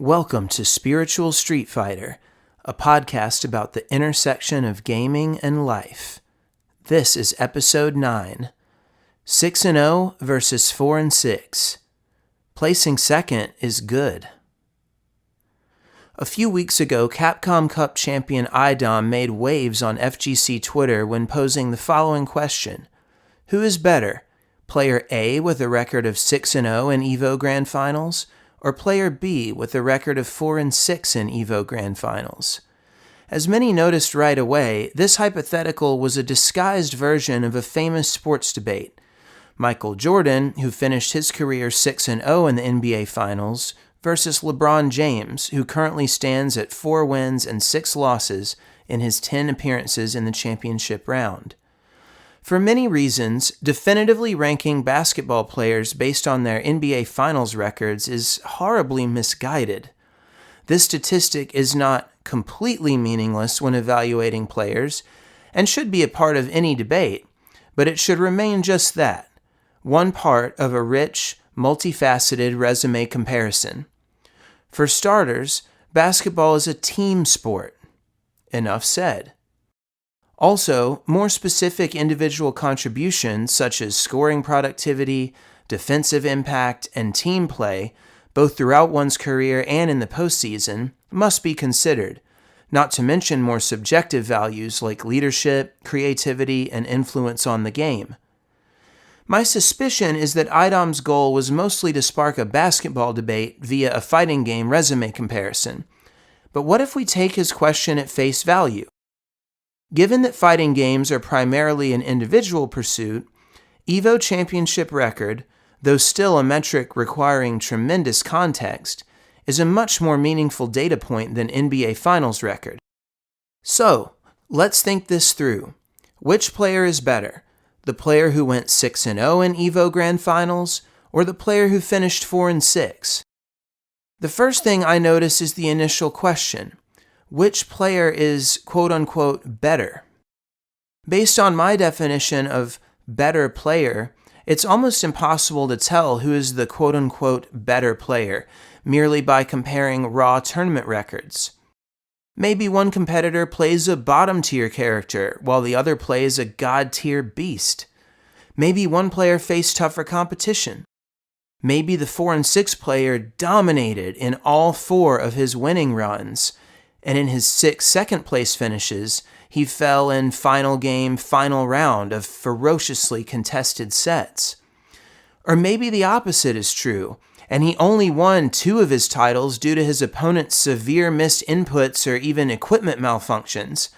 Welcome to Spiritual Street Fighter, a podcast about the intersection of gaming and life. This is episode 9, 6-0 versus 4-6. Placing second is good. A few weeks ago, Capcom Cup champion IDOM made waves on FGC Twitter when posing the following question: who is better, player A with a record of 6-0 in EVO Grand Finals, or player B with a record of 4-6 in EVO Grand Finals? As many noticed right away, this hypothetical was a disguised version of a famous sports debate. Michael Jordan, who finished his career 6-0 in the NBA Finals, versus LeBron James, who currently stands at 4 wins and 6 losses in his 10 appearances in the championship round. For many reasons, definitively ranking basketball players based on their NBA Finals records is horribly misguided. This statistic is not completely meaningless when evaluating players, and should be a part of any debate, but it should remain just that, one part of a rich, multifaceted resume comparison. For starters, basketball is a team sport. Enough said. Also, more specific individual contributions such as scoring productivity, defensive impact, and team play, both throughout one's career and in the postseason, must be considered, not to mention more subjective values like leadership, creativity, and influence on the game. My suspicion is that IDOM's goal was mostly to spark a basketball debate via a fighting game resume comparison. But what if we take his question at face value? Given that fighting games are primarily an individual pursuit, EVO Championship record, though still a metric requiring tremendous context, is a much more meaningful data point than NBA Finals record. So, let's think this through. Which player is better? The player who went 6-0 in EVO Grand Finals, or the player who finished 4-6? The first thing I notice is the initial question: which player is quote-unquote better? Based on my definition of better player, it's almost impossible to tell who is the quote-unquote better player merely by comparing raw tournament records. Maybe one competitor plays a bottom-tier character, while the other plays a god-tier beast. Maybe one player faced tougher competition. Maybe the 4-6 player dominated in all 4 of his winning runs, and in his 6 second-place finishes, he fell in final game, final round of ferociously contested sets. Or maybe the opposite is true, and he only won 2 of his titles due to his opponent's severe missed inputs or even equipment malfunctions,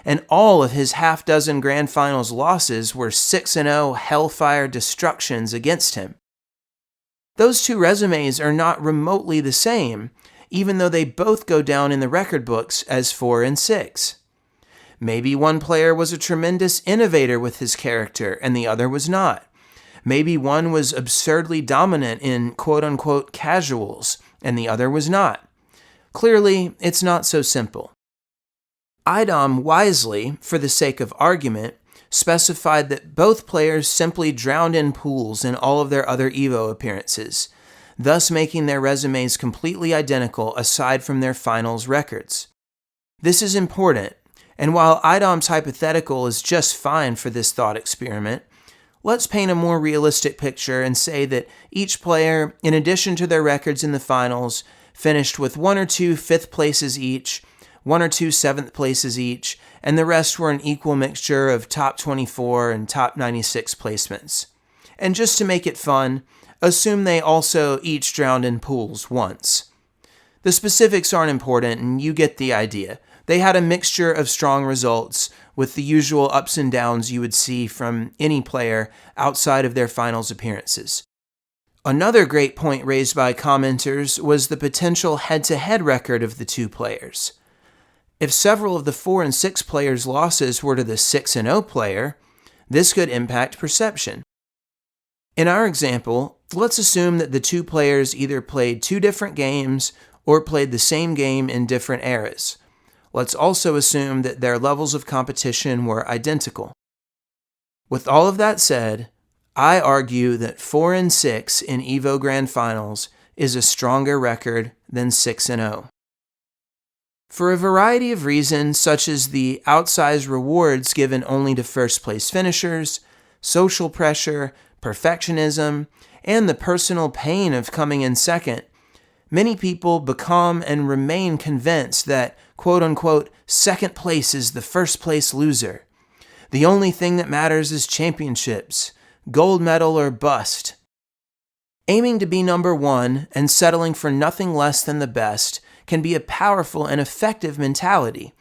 and all of his half-dozen Grand Finals losses were 6-0 hellfire destructions against him. Those 2 resumes are not remotely the same, even though they both go down in the record books as 4-6. Maybe one player was a tremendous innovator with his character, and the other was not. Maybe one was absurdly dominant in quote-unquote casuals, and the other was not. Clearly, it's not so simple. IDOM wisely, for the sake of argument, specified that both players simply drowned in pools in all of their other EVO appearances, thus making their resumes completely identical aside from their finals records. This is important, and while IDOM's hypothetical is just fine for this thought experiment, let's paint a more realistic picture and say that each player, in addition to their records in the finals, finished with 1 or 2 5th places each, 1 or 2 7th places each, and the rest were an equal mixture of top 24 and top 96 placements. And just to make it fun, assume they also each drowned in pools once. The specifics aren't important, and you get the idea. They had a mixture of strong results, with the usual ups and downs you would see from any player outside of their finals appearances. Another great point raised by commenters was the potential head-to-head record of the 2 players. If several of the 4-6 players' losses were to the 6-0 player, this could impact perception. In our example, let's assume that the 2 players either played 2 different games or played the same game in different eras. Let's also assume that their levels of competition were identical. With all of that said, I argue that 4-6 in EVO Grand Finals is a stronger record than 6-0. For a variety of reasons, such as the outsized rewards given only to first-place finishers, social pressure, perfectionism, and the personal pain of coming in second, many people become and remain convinced that, quote-unquote, second place is the first-place loser. The only thing that matters is championships, gold medal or bust. Aiming to be number one and settling for nothing less than the best can be a powerful and effective mentality,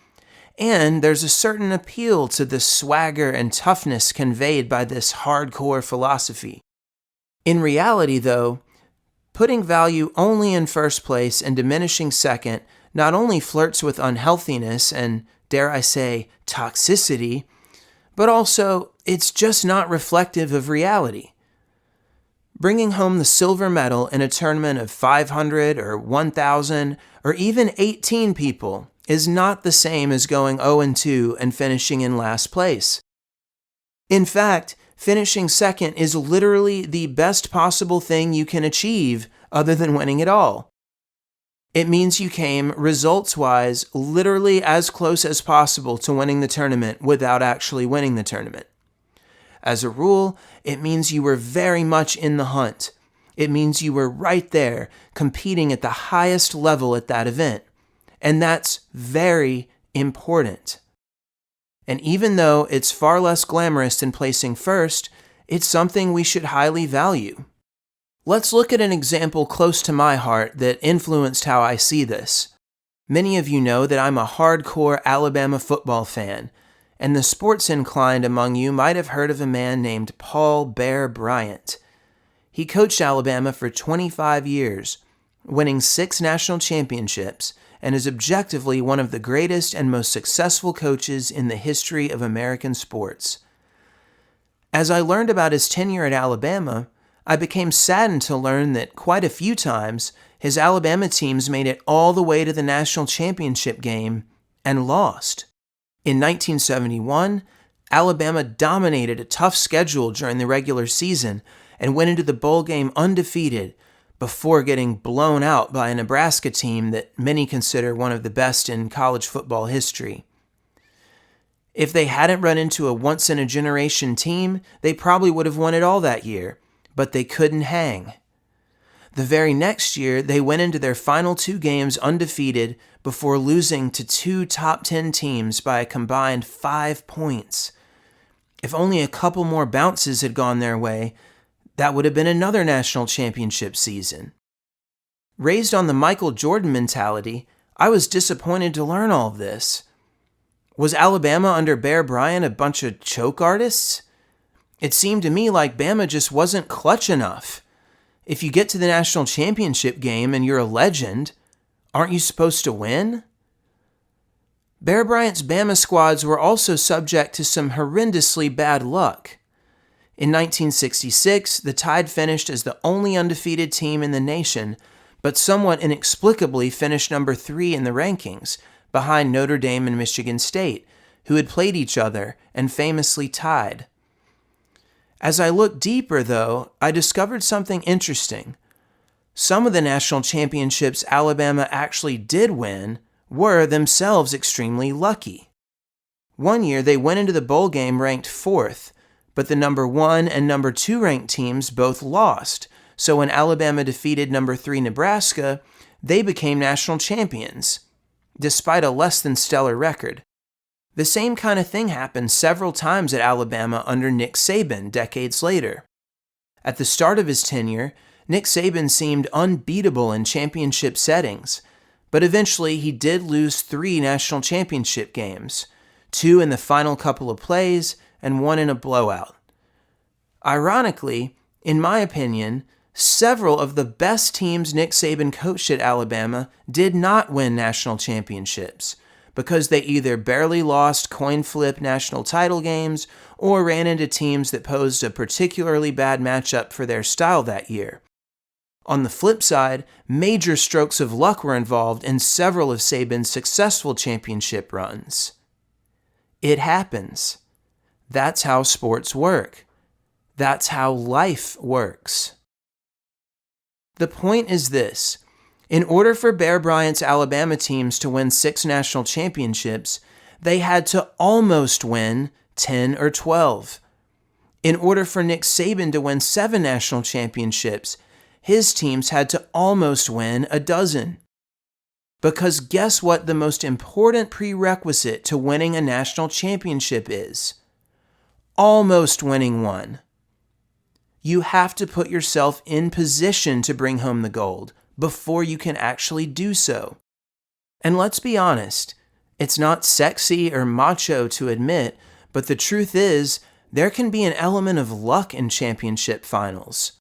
and there's a certain appeal to the swagger and toughness conveyed by this hardcore philosophy. In reality, though, putting value only in first place and diminishing second not only flirts with unhealthiness and, dare I say, toxicity, but also it's just not reflective of reality. Bringing home the silver medal in a tournament of 500 or 1,000 or even 18 people is not the same as going 0-2 and finishing in last place. In fact, finishing second is literally the best possible thing you can achieve other than winning it all. It means you came, results-wise, literally as close as possible to winning the tournament without actually winning the tournament. As a rule, it means you were very much in the hunt. It means you were right there, competing at the highest level at that event. And that's very important. And even though it's far less glamorous than placing first, it's something we should highly value. Let's look at an example close to my heart that influenced how I see this. Many of you know that I'm a hardcore Alabama football fan, and the sports-inclined among you might have heard of a man named Paul Bear Bryant. He coached Alabama for 25 years, winning 6 national championships, and is objectively one of the greatest and most successful coaches in the history of American sports. As I learned about his tenure at Alabama, I became saddened to learn that quite a few times his Alabama teams made it all the way to the national championship game and lost. In 1971, Alabama dominated a tough schedule during the regular season and went into the bowl game undefeated before getting blown out by a Nebraska team that many consider one of the best in college football history. If they hadn't run into a once-in-a-generation team, they probably would have won it all that year, but they couldn't hang. The very next year, they went into their final 2 games undefeated before losing to 2 top 10 teams by a combined 5 points. If only a couple more bounces had gone their way, that would have been another national championship season. Raised on the Michael Jordan mentality, I was disappointed to learn all of this. Was Alabama under Bear Bryant a bunch of choke artists? It seemed to me like Bama just wasn't clutch enough. If you get to the national championship game and you're a legend, aren't you supposed to win? Bear Bryant's Bama squads were also subject to some horrendously bad luck. In 1966, the Tide finished as the only undefeated team in the nation, but somewhat inexplicably finished number 3 in the rankings, behind Notre Dame and Michigan State, who had played each other and famously tied. As I looked deeper, though, I discovered something interesting. Some of the national championships Alabama actually did win were themselves extremely lucky. One year, they went into the bowl game ranked 4th, but the number 1 and number 2 ranked teams both lost, so when Alabama defeated number 3 Nebraska, they became national champions, despite a less than stellar record. The same kind of thing happened several times at Alabama under Nick Saban decades later. At the start of his tenure, Nick Saban seemed unbeatable in championship settings, but eventually he did lose 3 national championship games, 2 in the final couple of plays and 1 in a blowout. Ironically, in my opinion, several of the best teams Nick Saban coached at Alabama did not win national championships, because they either barely lost coin flip national title games or ran into teams that posed a particularly bad matchup for their style that year. On the flip side, major strokes of luck were involved in several of Saban's successful championship runs. It happens. That's how sports work. That's how life works. The point is this. In order for Bear Bryant's Alabama teams to win 6 national championships, they had to almost win 10 or 12. In order for Nick Saban to win 7 national championships, his teams had to almost win a dozen. Because guess what the most important prerequisite to winning a national championship is? Almost winning one. You have to put yourself in position to bring home the gold before you can actually do so. And let's be honest, it's not sexy or macho to admit, but the truth is, there can be an element of luck in championship finals.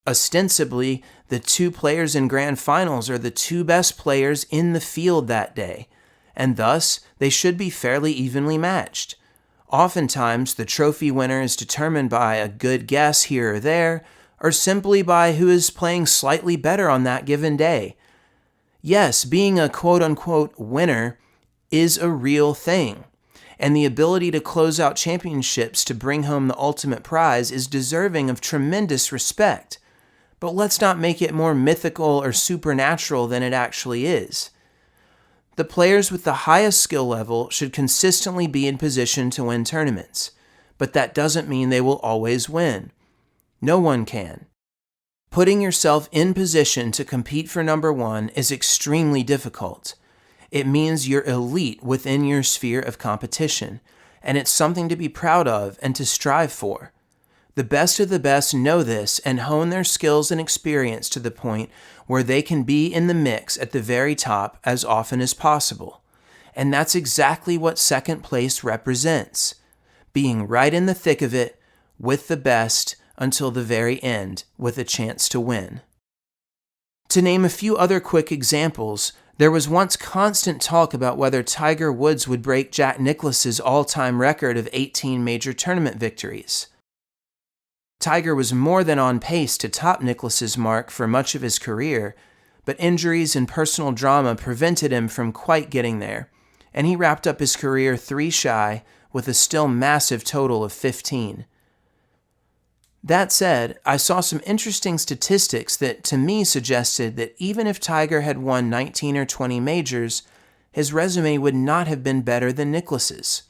Ostensibly, the 2 players in grand finals are the 2 best players in the field that day, and thus they should be fairly evenly matched. Oftentimes, the trophy winner is determined by a good guess here or there, or simply by who is playing slightly better on that given day. Yes, being a quote-unquote winner is a real thing, and the ability to close out championships to bring home the ultimate prize is deserving of tremendous respect. But let's not make it more mythical or supernatural than it actually is. The players with the highest skill level should consistently be in position to win tournaments, but that doesn't mean they will always win. No one can. Putting yourself in position to compete for number 1 is extremely difficult. It means you're elite within your sphere of competition, and it's something to be proud of and to strive for. The best of the best know this and hone their skills and experience to the point where they can be in the mix at the very top as often as possible. And that's exactly what second place represents. Being right in the thick of it, with the best, until the very end, with a chance to win. To name a few other quick examples, there was once constant talk about whether Tiger Woods would break Jack Nicklaus's all-time record of 18 major tournament victories. Tiger was more than on pace to top Nicklaus's mark for much of his career, but injuries and personal drama prevented him from quite getting there, and he wrapped up his career 3 shy with a still massive total of 15. That said, I saw some interesting statistics that to me suggested that even if Tiger had won 19 or 20 majors, his resume would not have been better than Nicklaus's.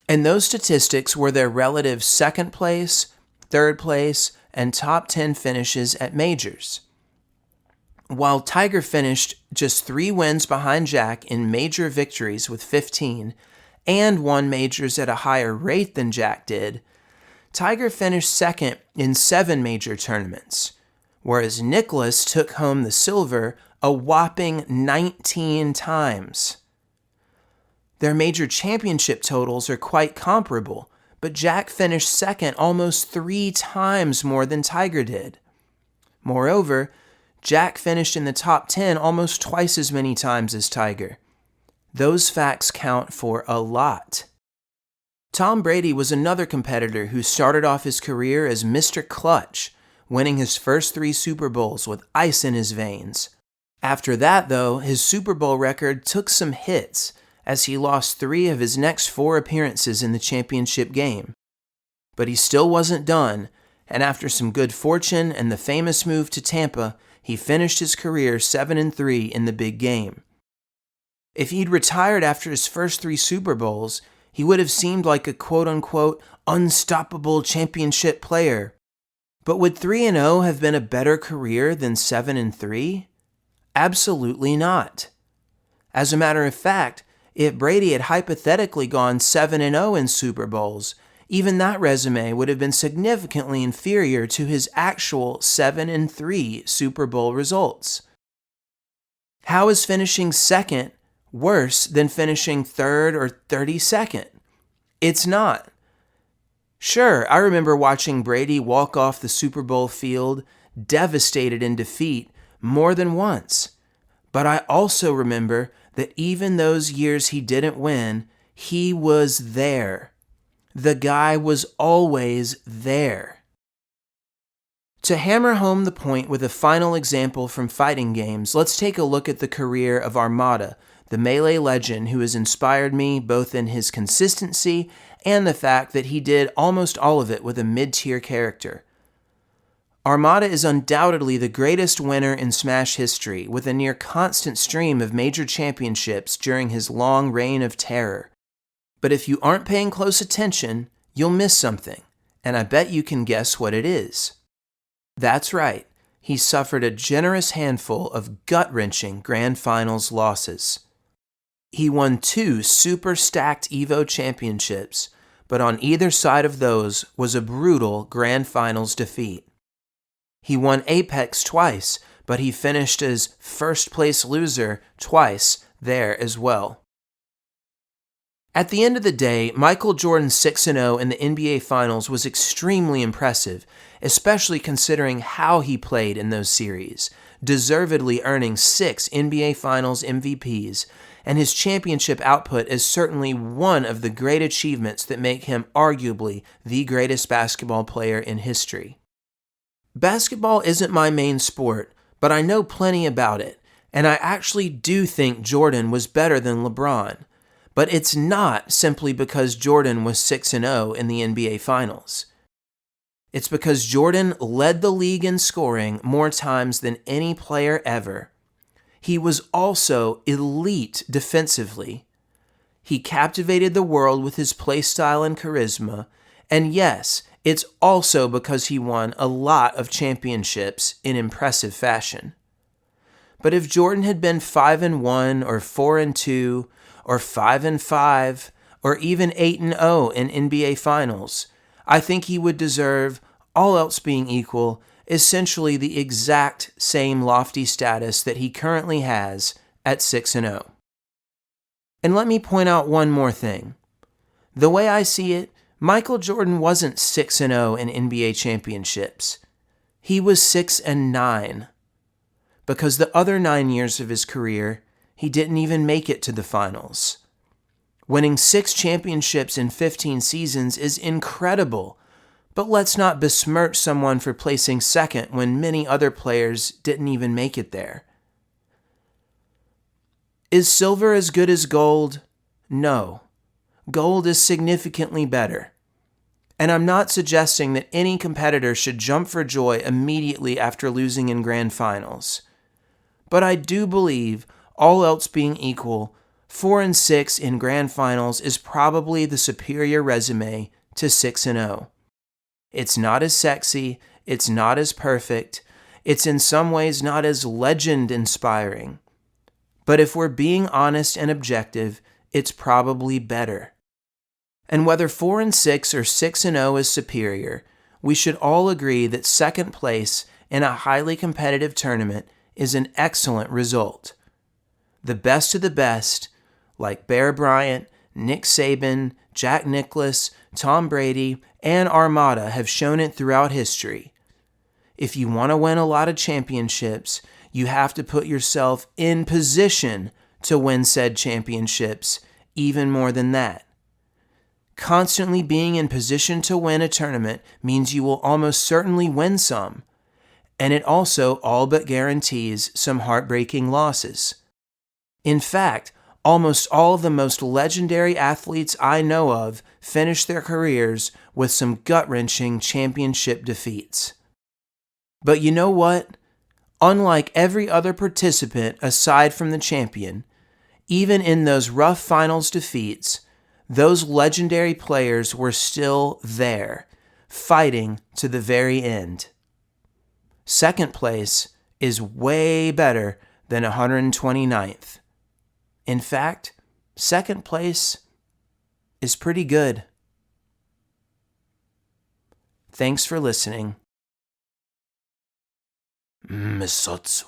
And those statistics were their relative second place, third place, and top 10 finishes at majors. While Tiger finished just 3 wins behind Jack in major victories with 15, and won majors at a higher rate than Jack did, Tiger finished second in 7 major tournaments, whereas Nicklaus took home the silver a whopping 19 times. Their major championship totals are quite comparable, but Jack finished second almost 3 times more than Tiger did. Moreover, Jack finished in the top 10 almost twice as many times as Tiger. Those facts count for a lot. Tom Brady was another competitor who started off his career as Mr. Clutch, winning his first 3 Super Bowls with ice in his veins. After that, though, his Super Bowl record took some hits, as he lost 3 of his next 4 appearances in the championship game. But he still wasn't done, and after some good fortune and the famous move to Tampa, he finished his career 7-3 in the big game. If he'd retired after his first 3 Super Bowls, he would have seemed like a quote-unquote unstoppable championship player. But would 3-0 have been a better career than 7-3? Absolutely not. As a matter of fact, if Brady had hypothetically gone 7-0 in Super Bowls, even that resume would have been significantly inferior to his actual 7-3 Super Bowl results. How is finishing second worse than finishing third or 32nd? It's not. Sure, I remember watching Brady walk off the Super Bowl field, devastated in defeat, more than once. But I also remember that even those years he didn't win, he was there. The guy was always there. To hammer home the point with a final example from fighting games, let's take a look at the career of Armada, the Melee legend who has inspired me both in his consistency and the fact that he did almost all of it with a mid-tier character. Armada is undoubtedly the greatest winner in Smash history, with a near constant stream of major championships during his long reign of terror. But if you aren't paying close attention, you'll miss something, and I bet you can guess what it is. That's right, he suffered a generous handful of gut-wrenching Grand Finals losses. He won 2 super stacked EVO championships, but on either side of those was a brutal Grand Finals defeat. He won Apex twice, but he finished as first-place loser twice there as well. At the end of the day, Michael Jordan's 6-0 in the NBA Finals was extremely impressive, especially considering how he played in those series, deservedly earning 6 NBA Finals MVPs, and his championship output is certainly one of the great achievements that make him arguably the greatest basketball player in history. Basketball isn't my main sport, but I know plenty about it, and I actually do think Jordan was better than LeBron. But it's not simply because Jordan was 6-0 in the NBA Finals. It's because Jordan led the league in scoring more times than any player ever. He was also elite defensively. He captivated the world with his playstyle and charisma, and yes, it's also because he won a lot of championships in impressive fashion. But if Jordan had been 5-1 or 4-2 or 5-5 or even 8-0 in NBA Finals, I think he would deserve, all else being equal, essentially the exact same lofty status that he currently has at 6-0. And let me point out one more thing. The way I see it, Michael Jordan wasn't 6-0 in NBA championships. He was 6-9. Because the other 9 years of his career, he didn't even make it to the finals. Winning 6 championships in 15 seasons is incredible, but let's not besmirch someone for placing second when many other players didn't even make it there. Is silver as good as gold? No. Gold is significantly better. And I'm not suggesting that any competitor should jump for joy immediately after losing in grand finals. But I do believe, all else being equal, 4-6 in grand finals is probably the superior resume to 6-0. It's not as sexy, it's not as perfect, it's in some ways not as legend-inspiring. But if we're being honest and objective, it's probably better. And whether 4-6 or 6-0 is superior, we should all agree that second place in a highly competitive tournament is an excellent result. The best of the best, like Bear Bryant, Nick Saban, Jack Nicklaus, Tom Brady, and Armada have shown it throughout history. If you want to win a lot of championships, you have to put yourself in position to win said championships, even more than that. Constantly being in position to win a tournament means you will almost certainly win some, and it also all but guarantees some heartbreaking losses. In fact, almost all of the most legendary athletes I know of finish their careers with some gut-wrenching championship defeats. But you know what? Unlike every other participant aside from the champion, even in those rough finals defeats, those legendary players were still there, fighting to the very end. Second place is way better than 129th. In fact, second place is pretty good. Thanks for listening. Misotsu.